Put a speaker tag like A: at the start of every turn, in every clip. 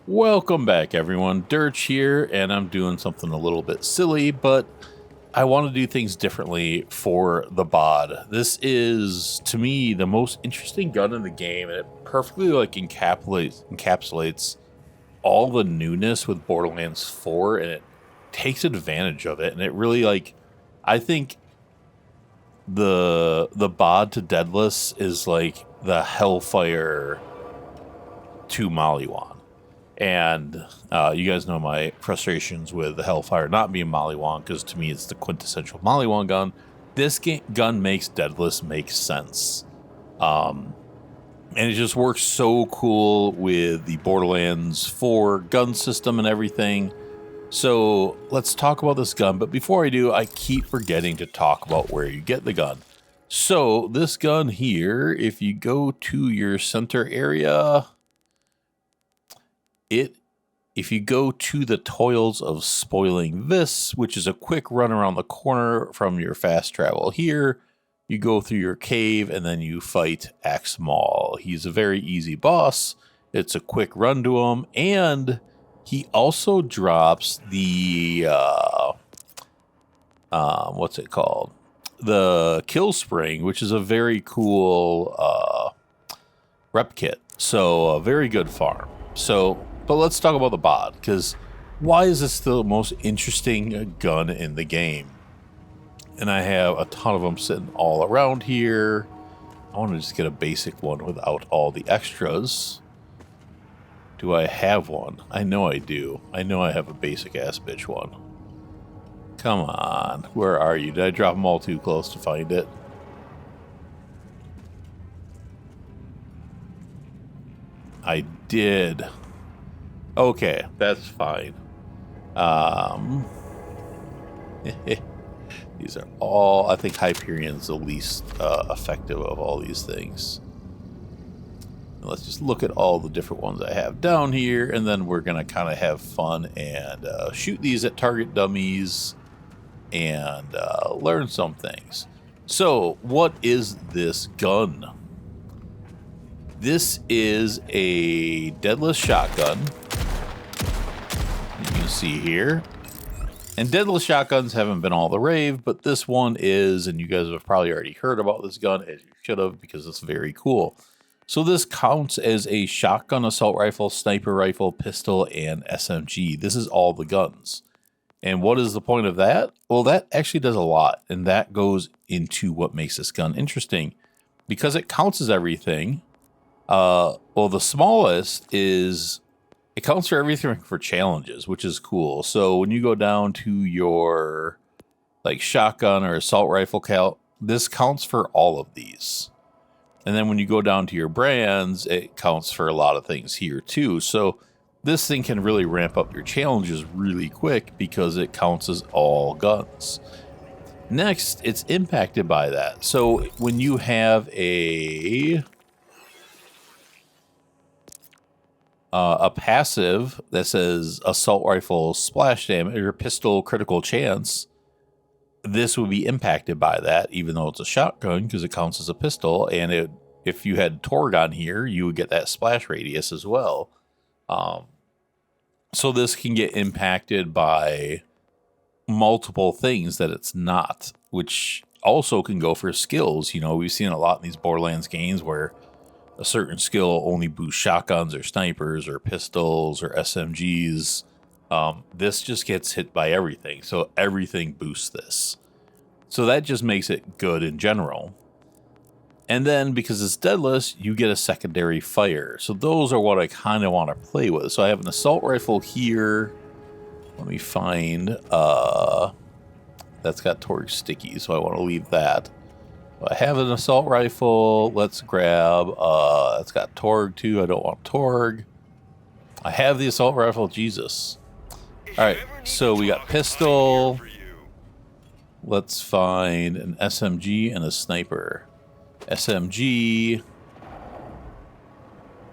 A: Welcome back, everyone. Dirch here, and I'm doing something a little bit silly, but I want to do things differently for the bod. This is, to me, the most interesting gun in the game, and it perfectly encapsulates all the newness with Borderlands 4, and it takes advantage of it. And it really, I think the bod to Daedalus is like the Hellfire to Maliwan. And you guys know my frustrations with the Hellfire not being Maliwan, because to me it's the quintessential Maliwan gun. This gun makes Daedalus make sense. And it just works so cool with the Borderlands 4 gun system and everything. So let's talk about this gun. But before I do, I keep forgetting to talk about where you get the gun. So this gun here, if you go to your center area, if you go to the Toils of Spoiling This, which is a quick run around the corner from your fast travel here, you go through your cave and then you fight Axe Maul. He's a very easy boss. It's a quick run to him, and he also drops the what's it called? The Kill Spring, which is a very cool rep kit. So a very good farm. But let's talk about the bod, because why is this the most interesting gun in the game? And I have a ton of them sitting all around here. I want to just get a basic one without all the extras. Do I have one? I know I do. I know I have a basic ass bitch one. Come on. Where are you? Did I drop them all too close to find it? I did. Okay, that's fine. These are all, I think Hyperion's the least effective of all these things. And let's just look at all the different ones I have down here, and then we're going to kind of have fun and shoot these at target dummies and learn some things. So, what is this gun? This is a Daedalus shotgun. You can see here. And Daedalus shotguns haven't been all the rave, but this one is, and you guys have probably already heard about this gun, as you should have, because it's very cool. So this counts as a shotgun, assault rifle, sniper rifle, pistol, and SMG. This is all the guns. And what is the point of that? Well, that actually does a lot, and that goes into what makes this gun interesting. Because it counts as everything, well, the smallest is, it counts for everything for challenges, which is cool. So when you go down to your like shotgun or assault rifle count, this counts for all of these. And then when you go down to your brands, it counts for a lot of things here too. So this thing can really ramp up your challenges really quick because it counts as all guns. Next, it's impacted by that. So when you have a passive that says assault rifle splash damage or pistol critical chance, this would be impacted by that, even though it's a shotgun, because it counts as a pistol. And if you had Torg on here, you would get that splash radius as well. So this can get impacted by multiple things that it's not, which also can go for skills. You know, we've seen a lot in these Borderlands games where a certain skill only boosts shotguns or snipers or pistols or SMGs. This just gets hit by everything. So everything boosts this. So that just makes it good in general. And then because it's Daedalus, you get a secondary fire. So those are what I kind of want to play with. So I have an assault rifle here. Let me find, that's got Torg sticky, so I want to leave that. I have an assault rifle. Let's grab, it's got Torg too. I don't want Torg. I have the assault rifle. Jesus. All right, so we got pistol. Let's find an SMG and a sniper. SMG,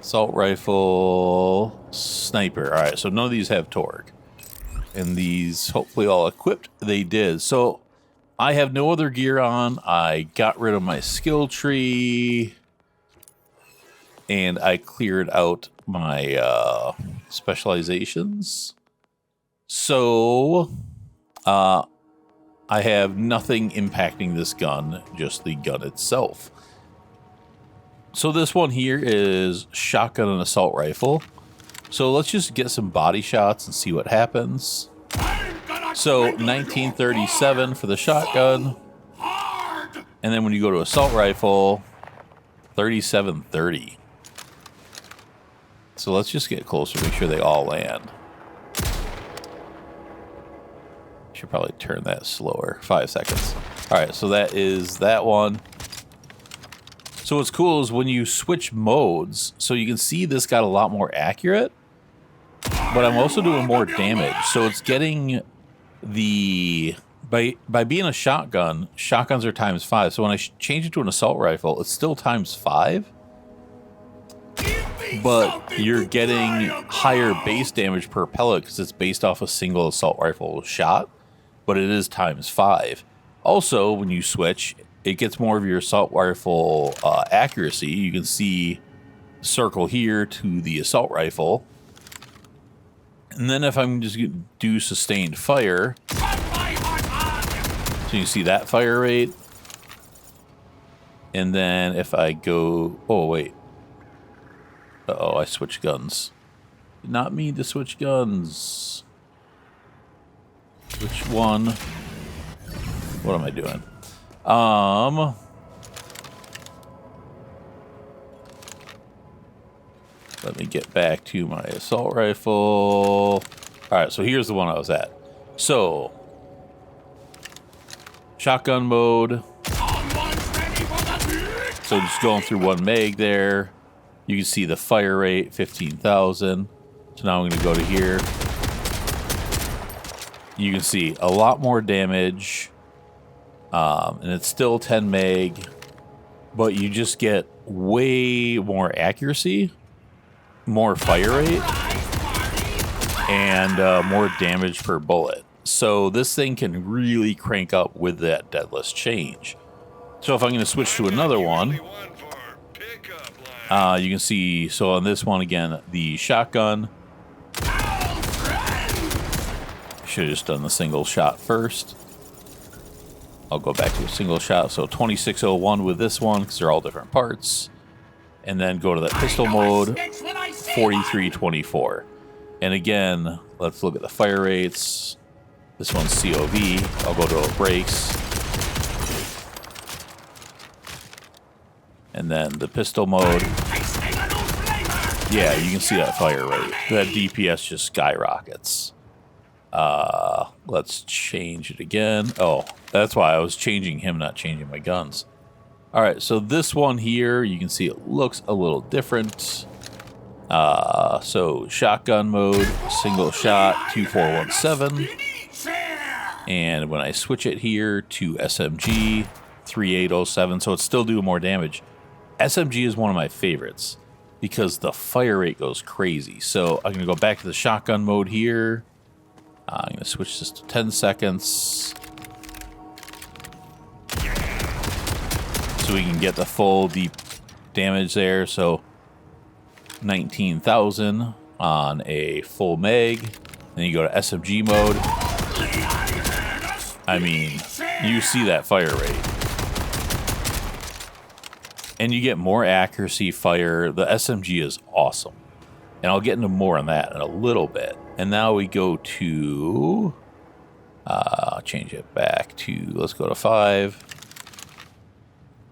A: assault rifle, sniper. All right, so none of these have Torg. And these, hopefully all equipped, they did. So I have no other gear on. I got rid of my skill tree. And I cleared out my specializations. So, I have nothing impacting this gun, just the gun itself. So this one here is shotgun and assault rifle. So let's just get some body shots and see what happens. So 1937 for the shotgun. And then when you go to assault rifle, 3730. So let's just get closer, make sure they all land. Should probably turn that slower. 5 seconds. All right, so that is that one. So what's cool is when you switch modes, so you can see this got a lot more accurate, but I'm also doing more damage. So it's getting the, by being a shotgun, shotguns are ×5. So when I change it to an assault rifle, it's still ×5, but you're getting higher base damage per pellet because it's based off a single assault rifle shot, but it is ×5. Also, when you switch, it gets more of your assault rifle accuracy. You can see circle here to the assault rifle. And then if I'm just going to do sustained fire, so you see that fire rate. And then if I go, oh wait. Uh-oh, I switched guns. Did not mean to switch guns. Which one? What am I doing? Let me get back to my assault rifle. All right, so here's the one I was at. So, shotgun mode. So just going through one meg there. You can see the fire rate, 15,000. So now I'm going to go to here. You can see a lot more damage. And it's still 10 meg. But you just get way more accuracy, more fire rate, and more damage per bullet. So this thing can really crank up with that Daedalus change. So if I'm going to switch to another one, you can see, so on this one again, the shotgun. Should have just done the single shot first. I'll go back to a single shot. So 2601 with this one, because they're all different parts. And then go to that pistol mode, 4324. And again, let's look at the fire rates. This one's COV. I'll go to a brakes. And then the pistol mode. Yeah, you can see that fire rate. That DPS just skyrockets. Let's change it again. Oh, that's why I was changing him, not changing my guns. All right, so this one here, you can see it looks a little different. So shotgun mode, single shot, 2417. And when I switch it here to SMG, 3807, so it's still doing more damage. SMG is one of my favorites because the fire rate goes crazy. So I'm going to go back to the shotgun mode here. I'm going to switch this to 10 seconds. So we can get the full deep damage there. So 19,000 on a full meg. Then you go to SMG mode. I mean, you see that fire rate. And you get more accuracy fire. The SMG is awesome. And I'll get into more on that in a little bit. And now we go to... change it back to... Let's go to 5.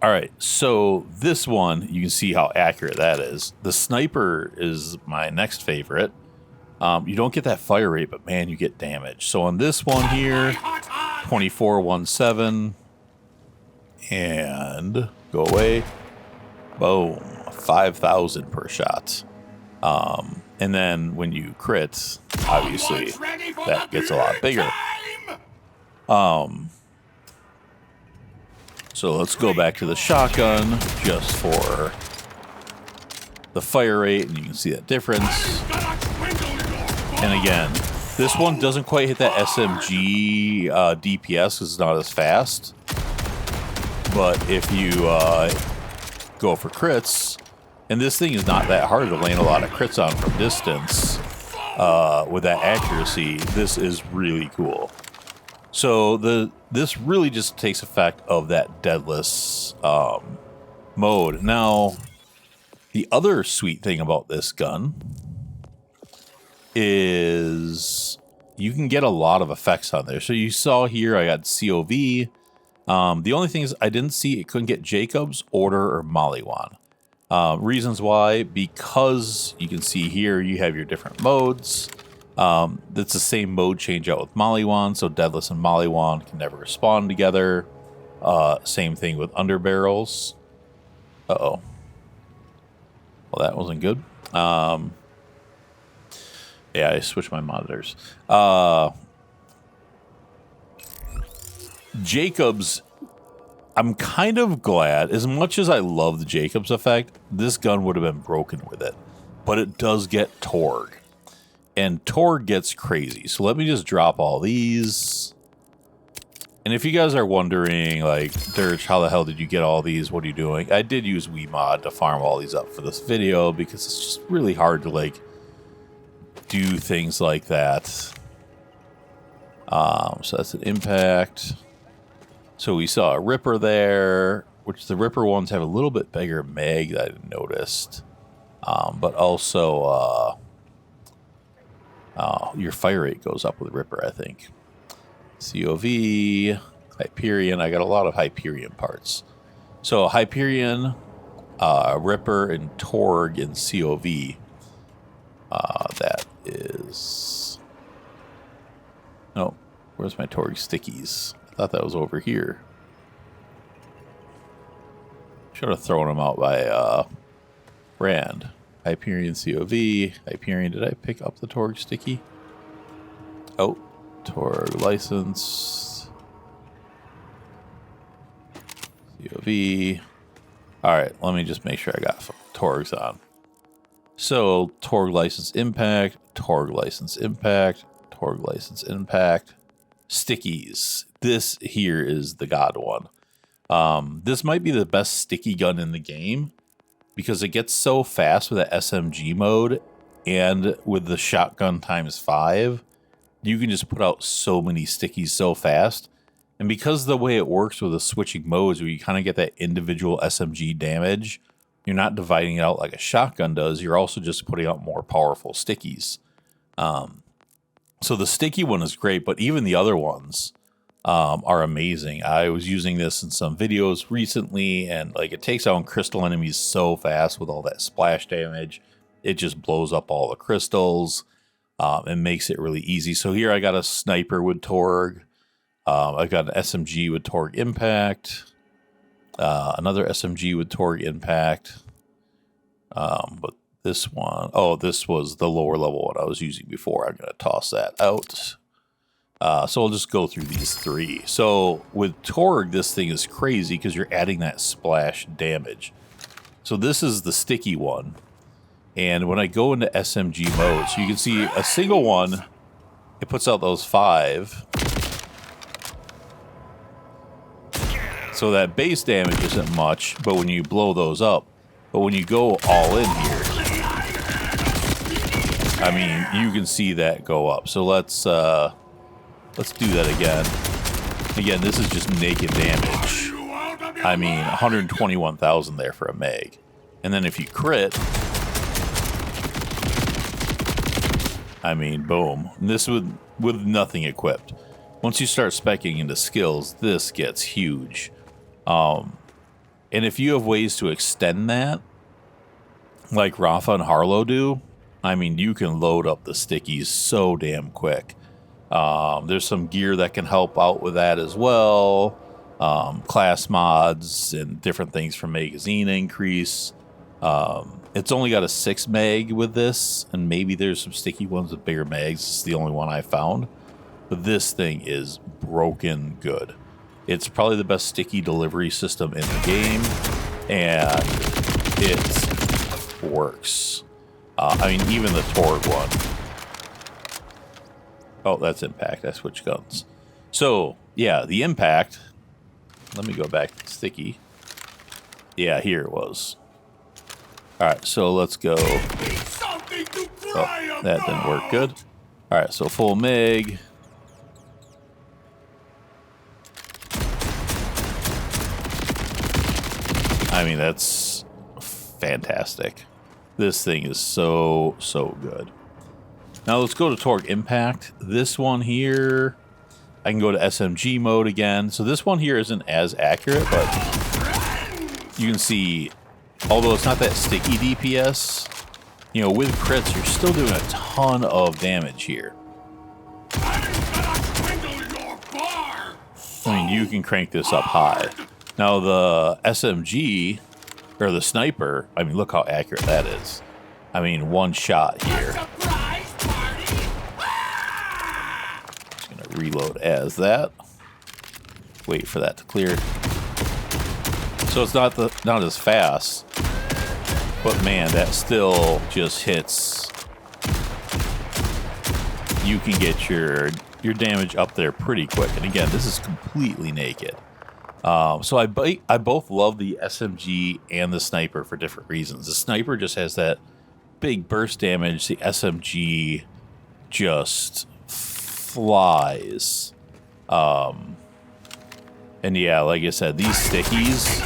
A: All right, so this one, you can see how accurate that is. The sniper is my next favorite. You don't get that fire rate, but man, you get damage. So on this one here, 2417. And go away. Boom, 5,000 per shot. And then when you crit, obviously, that gets a lot bigger. So let's go back to the shotgun just for the fire rate, and you can see that difference. And again, this one doesn't quite hit that SMG DPS because it's not as fast. But if you go for crits, and this thing is not that hard to land a lot of crits on from distance. with that accuracy, this is really cool. So this really just takes effect of that Daedalus mode. Now, the other sweet thing about this gun is you can get a lot of effects on there. So you saw here I got COV. The only thing is I didn't see it couldn't get Jacobs, Order, or Maliwan. Reasons why, because you can see here you have your different modes. That's the same mode change out with Maliwan, so Daedalus and Maliwan can never spawn together. Same thing with underbarrels. Uh-oh. Well, that wasn't good. Yeah, I switched my monitors. Jacobs, I'm kind of glad, as much as I love the Jacobs effect, this gun would have been broken with it. But it does get Torg. And Torg gets crazy. So let me just drop all these. And if you guys are wondering, like, Derch, how the hell did you get all these? What are you doing? I did use WeMod to farm all these up for this video because it's just really hard to, like, do things like that. So that's an impact. So we saw a Ripper there, which the Ripper ones have a little bit bigger mag that I noticed. But also, your fire rate goes up with Ripper, I think. COV, Hyperion. I got a lot of Hyperion parts. So Hyperion, Ripper, and Torg and COV. That is... No, where's my Torg stickies? I thought that was over here. Should have thrown them out by Rand. Hyperion COV. Hyperion, did I pick up the Torg sticky? Oh, Torg license. COV. Alright, let me just make sure I got Torgs on. So, Torg license impact, Torg license impact, Torg license impact. Stickies. This here is the god one. This might be the best sticky gun in the game because it gets so fast with the SMG mode and with the shotgun ×5, you can just put out so many stickies so fast. And because the way it works with the switching modes where you kind of get that individual SMG damage, you're not dividing it out like a shotgun does. You're also just putting out more powerful stickies. So the sticky one is great, but even the other ones are amazing. I was using this in some videos recently, and like it takes out crystal enemies so fast with all that splash damage. It just blows up all the crystals and makes it really easy. So here I got a sniper with Torg. I got an SMG with Torg impact. Another SMG with Torg impact. But this one, oh, this was the lower level one I was using before. I'm going to toss that out. So I'll just go through these three. So with Torg, this thing is crazy because you're adding that splash damage. So this is the sticky one. And when I go into SMG mode, so you can see a single one, it puts out those 5. So that base damage isn't much, but when you blow those up, but when you go all in here, I mean, you can see that go up. So let's do that again. Again, this is just naked damage. I mean, 121,000 there for a meg. And then if you crit, I mean, boom. This with nothing equipped. Once you start speccing into skills, this gets huge. And if you have ways to extend that, like Rafa and Harlow do, I mean, you can load up the stickies so damn quick. There's some gear that can help out with that as well. Class mods and different things for magazine increase. It's only got a 6 mag with this, and maybe there's some sticky ones with bigger mags. It's the only one I found. But this thing is broken good. It's probably the best sticky delivery system in the game, and it works. I mean, even the Torg one. Oh, that's impact. I switched guns. So, yeah, the impact. Let me go back to sticky. Yeah, here it was. All right, so let's go. Oh. That didn't work good. All right, so full mag. I mean, that's fantastic. This thing is so good. Now let's go to Torque Impact. This one here, I can go to SMG mode again. So this one here isn't as accurate, but you can see, although it's not that sticky DPS, you know, with crits, you're still doing a ton of damage here. I mean, you can crank this up high. Now the SMG, or the sniper, I mean, look how accurate that is. I mean, one shot here. Just gonna reload as that. Wait for that to clear. So it's not as fast, but man, that still just hits. You can get your damage up there pretty quick. And again, this is completely naked. So I both love the SMG and the sniper for different reasons. The sniper just has that big burst damage. The SMG just flies. And yeah, like I said, these stickies,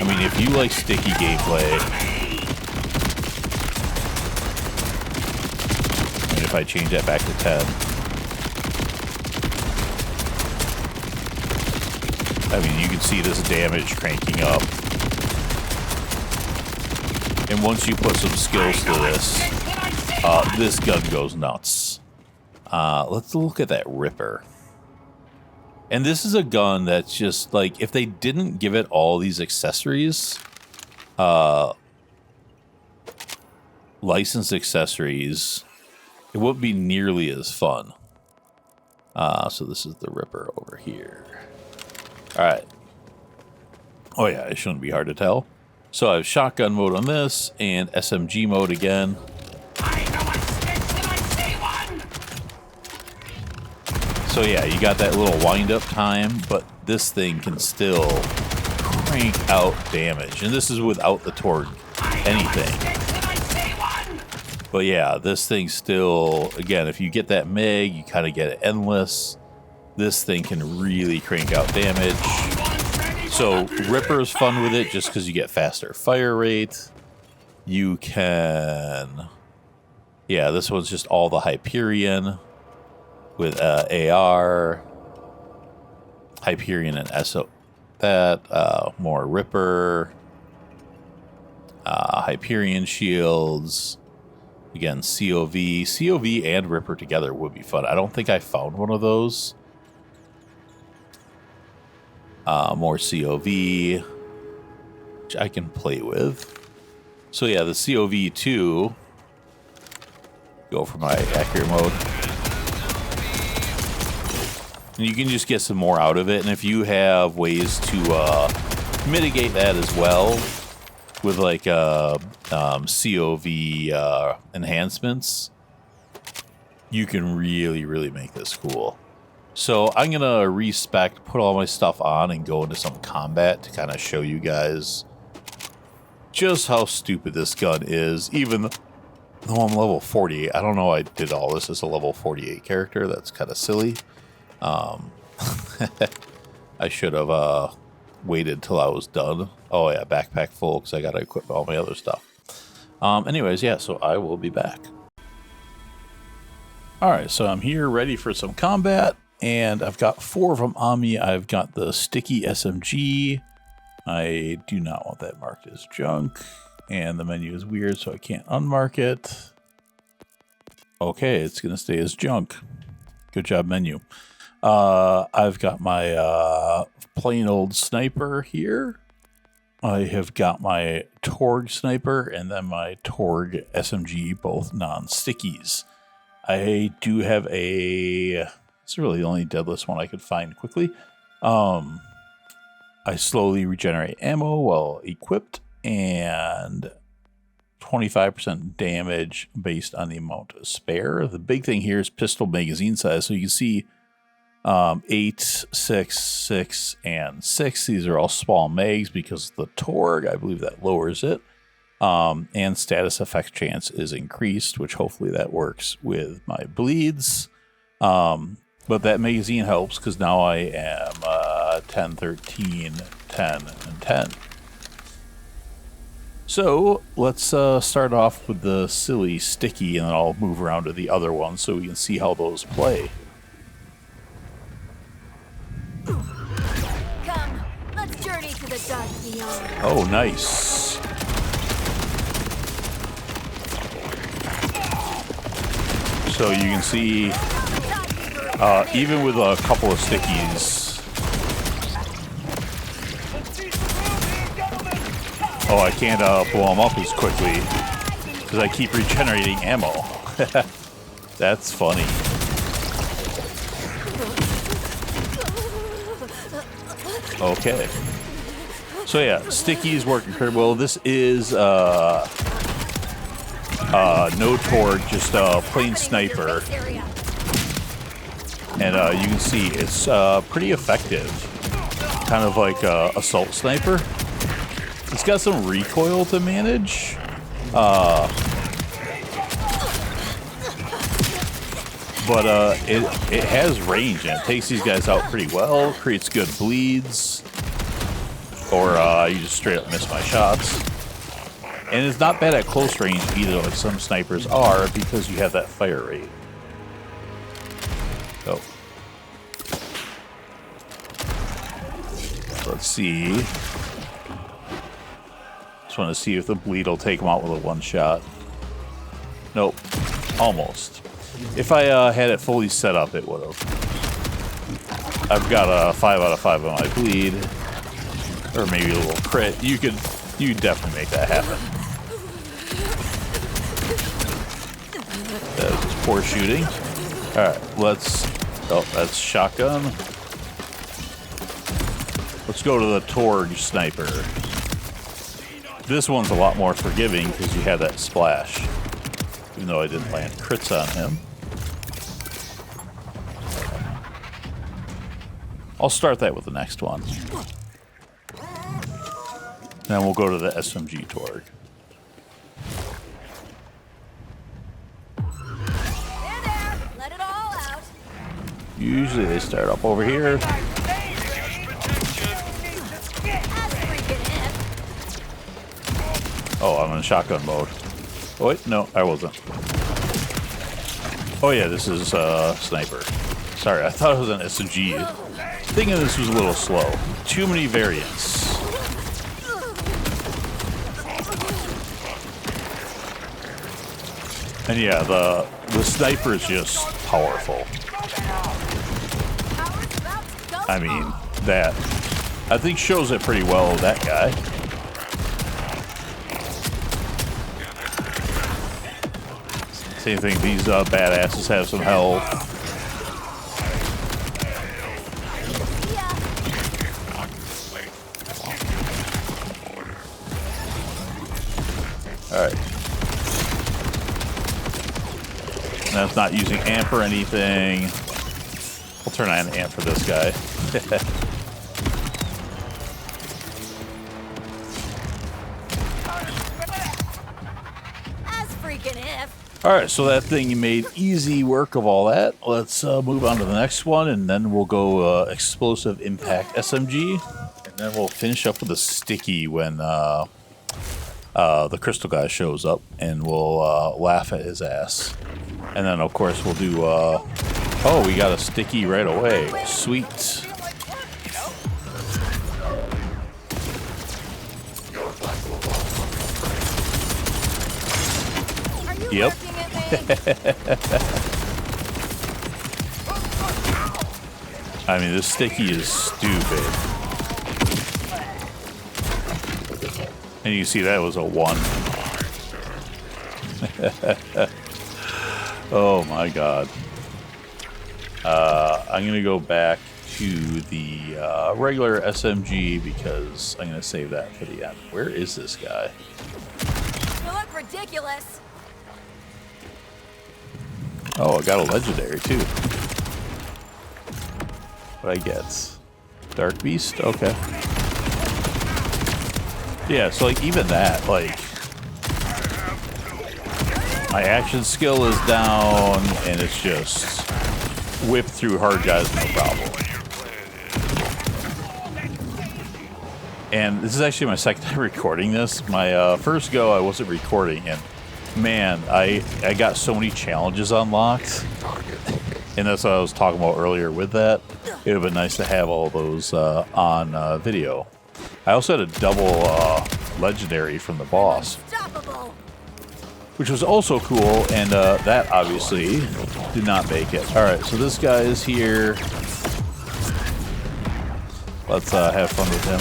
A: I mean, if you like sticky gameplay, and if I change that back to 10, I mean, you can see this damage cranking up. And once you put some skills to this, this gun goes nuts. Let's look at that Ripper. And this is a gun that's just like, if they didn't give it all these accessories, licensed accessories, it wouldn't be nearly as fun. So this is the Ripper over here. All right. Oh yeah, it shouldn't be hard to tell. So I have shotgun mode on this and SMG mode again. So yeah, you got that little wind up time, but this thing can still crank out damage. And this is without the torque anything. But yeah, this thing still, again, if you get that meg, you kind of get it endless. This thing can really crank out damage. So Ripper's fun with it just because you get faster fire rate. You can... Yeah, this one's just all the Hyperion with AR. Hyperion and SO. That, more Ripper. Hyperion shields. Again, COV. COV and Ripper together would be fun. I don't think I found one of those. More COV, which I can play with. So yeah, the COV2, go for my accurate mode. And you can just get some more out of it. And if you have ways to mitigate that as well with like COV enhancements, you can really make this cool. So I'm going to respec, put all my stuff on, and go into some combat to kind of show you guys just how stupid this gun is. Even though I'm level 48, I don't know I did all this as a level 48 character. That's kind of silly. I should have waited till I was done. Oh yeah, backpack full because I got to equip all my other stuff. Anyways, yeah, so I will be back. Alright, so I'm here ready for some combat. And I've got 4 of them on me. I've got the sticky SMG. I do not want that marked as junk. And the menu is weird, so I can't unmark it. Okay, it's going to stay as junk. Good job, menu. I've got my plain old sniper here. I have got my Torg sniper and then my Torg SMG, both non-stickies. I do have a... It's really the only Daedalus one I could find quickly. I slowly regenerate ammo while equipped, and 25% damage based on the amount of spare. The big thing here is pistol magazine size. So you can see 8, 6, 6, and 6. These are all small mags because the Torg, I believe that lowers it. And status effect chance is increased, which hopefully that works with my bleeds. But that magazine helps because now I am 10, 13, 10, and 10. So let's start off with the silly sticky, and then I'll move around to the other ones so we can see how those play.
B: Come, let's journey to the dark beyond.
A: Oh, nice. So you can see, even with a couple of stickies. Oh, I can't blow them up as quickly because I keep regenerating ammo. That's funny. Okay. So yeah, stickies work incredibly well. This is no torque, just a plain sniper. And you can see it's pretty effective. Kind of like assault sniper. It's got some recoil to manage. But it has range, and it takes these guys out pretty well. Creates good bleeds. Or you just straight up miss my shots. And it's not bad at close range either, like some snipers are, because you have that fire rate. So let's see. Just want to see if the bleed will take him out with a one shot. Nope. Almost. If I had it fully set up, it would have. I've got a 5 out of 5 on my bleed. Or maybe a little crit. You could definitely make that happen. That was just poor shooting. Alright, let's... Oh, that's shotgun. Let's go to the Torg sniper. This one's a lot more forgiving because you have that splash. Even though I didn't land crits on him. I'll start that with the next one. Then we'll go to the SMG Torg.
B: There, let it all out.
A: Usually they start up over here. Oh, I'm in shotgun mode. Oh, wait, no, I wasn't. Oh yeah, this is sniper. Sorry, I thought it was an SMG. Thinking this was a little slow. Too many variants. And yeah, the sniper is just powerful. I mean, that I think shows it pretty well, that guy. Same thing, these badasses have some health. Alright. That's not using amp or anything. I'll turn on amp for this guy.
B: As freaking if.
A: Alright, so that thing made easy work of all that. Let's move on to the next one, and then we'll go Explosive Impact SMG. And then we'll finish up with a sticky when the crystal guy shows up, and we'll laugh at his ass. And then, of course, we'll do... oh, we got a sticky right away. Sweet. Yep. I mean, this sticky is stupid. And you see that was a 1. Oh my god. I'm going to go back to the regular SMG because I'm going to save that for the end. Where is this guy?
B: You look ridiculous.
A: Oh, I got a legendary too. What I get? Dark Beast? Okay. Yeah, so like even that, like, My action skill is down, and it's just whip through hard guys, no problem. And this is actually my second time recording this. My first go, I wasn't recording, and man, I got so many challenges unlocked. And that's what I was talking about earlier with that. It would have been nice to have all those on video. I also had a double legendary from the boss, which was also cool, and that obviously did not make it. Alright, so this guy is here. Let's have fun with him.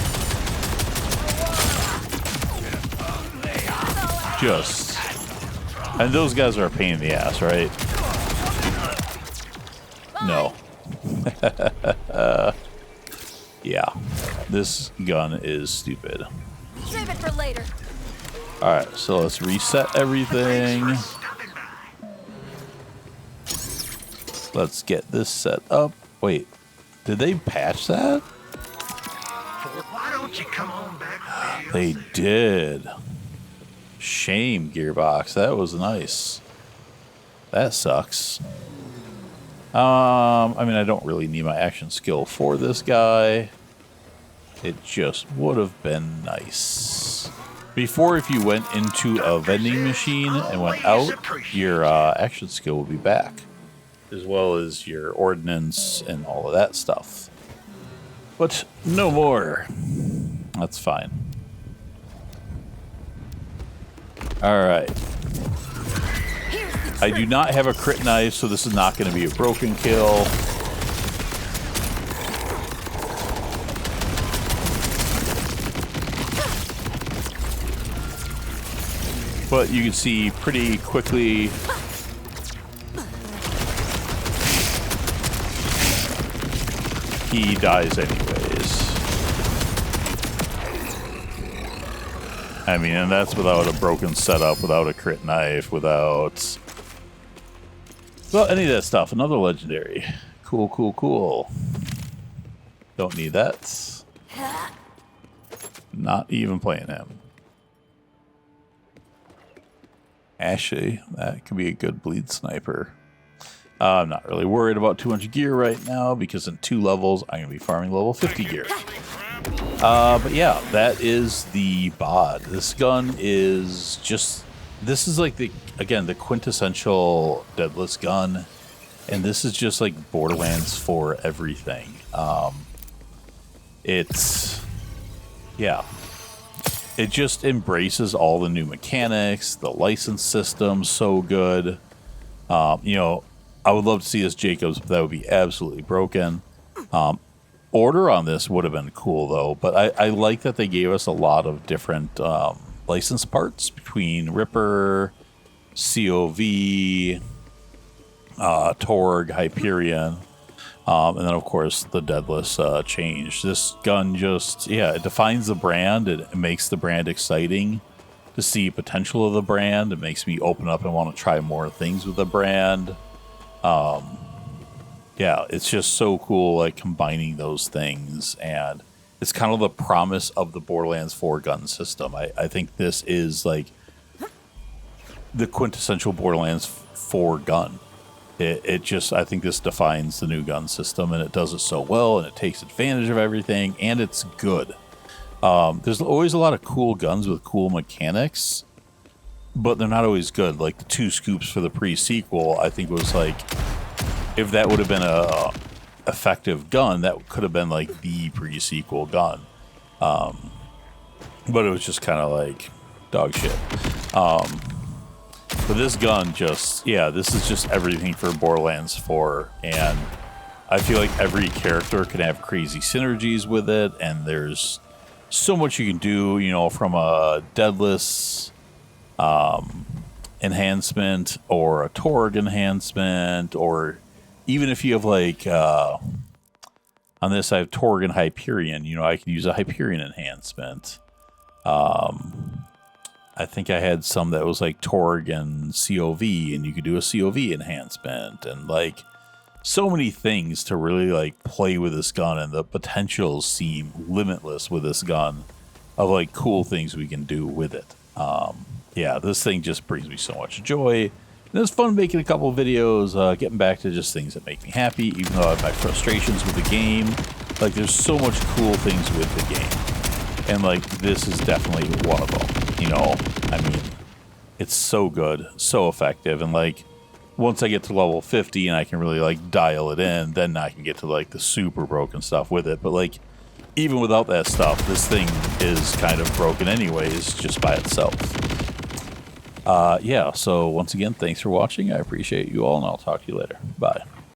A: And those guys are a pain in the ass, right? No. Yeah, this gun is stupid.
B: Save it for later.
A: Alright, so let's reset everything. Let's get this set up. Wait, did they patch that?
C: Why don't you come on back?
A: They did. Shame, Gearbox. That was nice. That sucks. I mean, I don't really need my action skill for this guy. It just would have been nice. Before, if you went into a vending machine and went out, your action skill would be back, as well as your ordnance and all of that stuff. But no more. That's fine. Alright. I do not have a crit knife, so this is not going to be a broken kill. But you can see pretty quickly he dies anyways. I mean, and that's without a broken setup, without a crit knife, without... well, any of that stuff. Another legendary. Cool, cool, cool. Don't need that. Not even playing him. Actually, that could be a good bleed sniper. I'm not really worried about 200 gear right now because in 2 levels, I'm going to be farming level 50 gear. But yeah, that is the bod. This gun is just... this is like the, again, the quintessential Daedalus gun. And this is just like Borderlands for everything. It's... yeah. It just embraces all the new mechanics. The license system, so good. You know, I would love to see this Jacobs, but that would be absolutely broken. Order on this would have been cool, though. But I like that they gave us a lot of different license parts between Ripper, COV, Torg, Hyperion. And then, of course, the Daedalus change. This gun just, yeah, it defines the brand. It makes the brand exciting to see potential of the brand. It makes me open up and want to try more things with the brand. Yeah, it's just so cool, like, combining those things. And it's kind of the promise of the Borderlands 4 gun system. I think this is, like, the quintessential Borderlands 4 gun. It just, I think this defines the new gun system, and it does it so well, and it takes advantage of everything, and it's good. There's always a lot of cool guns with cool mechanics, but they're not always good. Like the 2 scoops for the pre-sequel, I think was like, if that would have been a effective gun, that could have been like the pre-sequel gun. But it was just kind of like dog shit. But this gun just, yeah, this is just everything for Borderlands 4, and I feel like every character can have crazy synergies with it, and there's so much you can do, you know, from a Daedalus enhancement, or a Torg enhancement, or even if you have, like, on this I have Torg and Hyperion, you know, I can use a Hyperion enhancement. I think I had some that was like Torg and COV, and you could do a COV enhancement, and like so many things to really like play with this gun, and the potentials seem limitless with this gun of like cool things we can do with it. yeah, this thing just brings me so much joy. And it's fun making a couple of videos, getting back to just things that make me happy, even though I have my frustrations with the game. Like, there's so much cool things with the game. And, like, this is definitely one of them. You know, I mean, it's so good, so effective. And, like, once I get to level 50 and I can really, like, dial it in, then I can get to, like, the super broken stuff with it. But, like, even without that stuff, this thing is kind of broken anyways, just by itself. Yeah, so once again, thanks for watching. I appreciate you all, and I'll talk to you later. Bye.